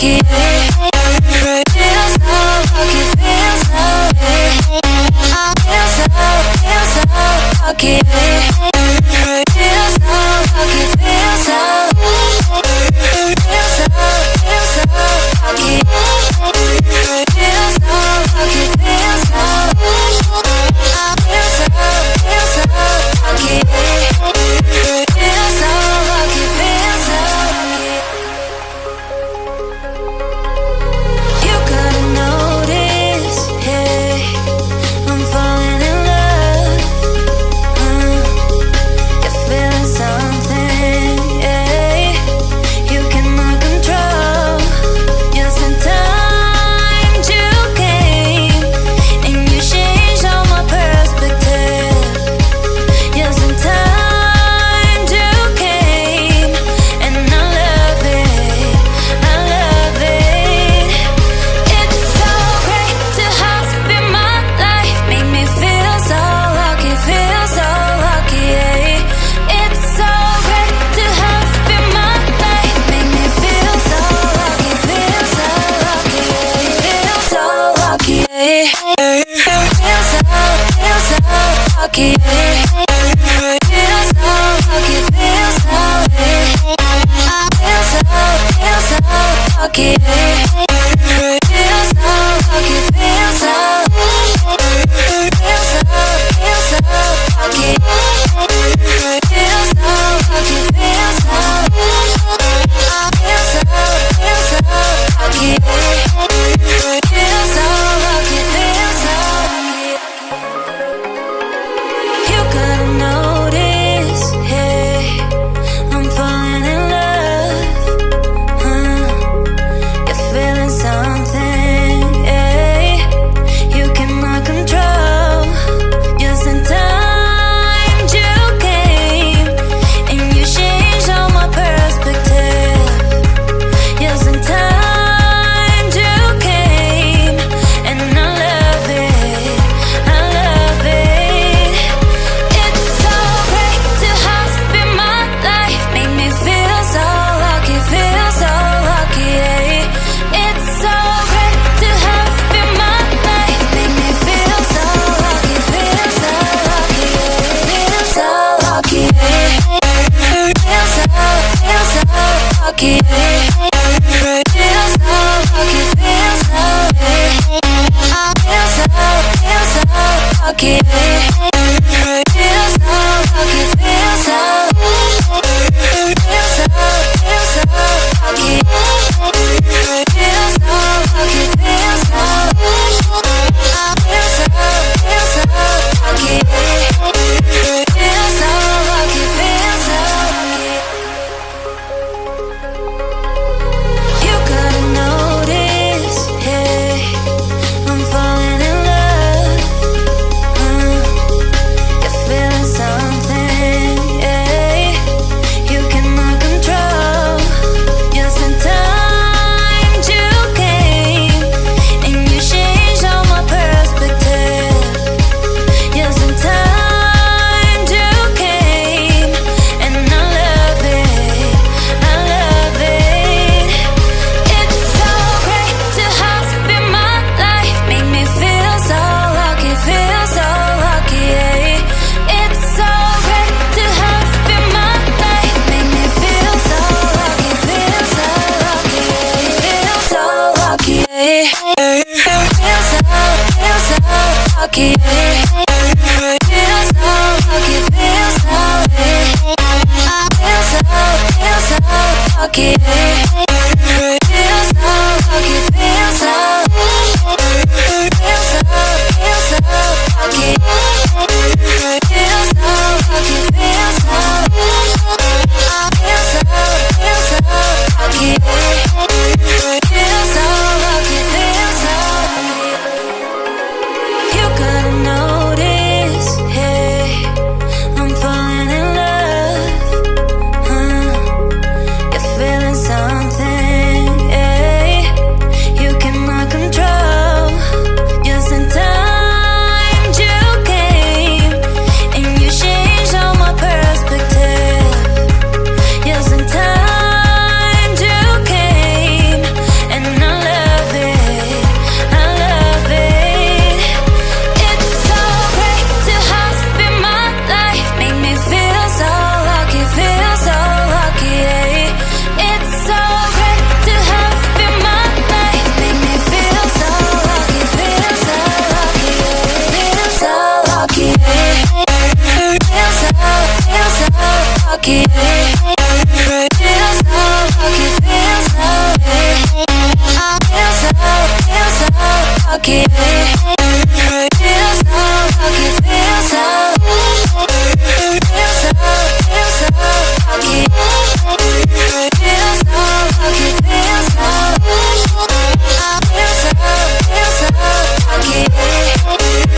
lucky. Feel so lucky, feel so lucky. Feel so lucky, feel so lucky. Feel so lucky, feel so lucky. Feel so lucky, feel so lucky. You gotta notice, hey, I'm falling in love. You're feeling something, yeah. You cannot control. Yes, in time you came and you changed all my perspective. Yes, in time you came and I love it, I love it. It's so great to have you in my life, make me feel so lucky, yeah. It's so great to have you in my life, make me feel so lucky, feel so lucky, yeah. Feel so lucky, yeah. Feel so lucky, feel so lucky, yeah. Feel so lucky, feel so lucky. Feel so lucky, feel so lucky. Feel so lucky, feel so lucky. You gotta notice, hey, I'm falling in love. You're feeling lucky.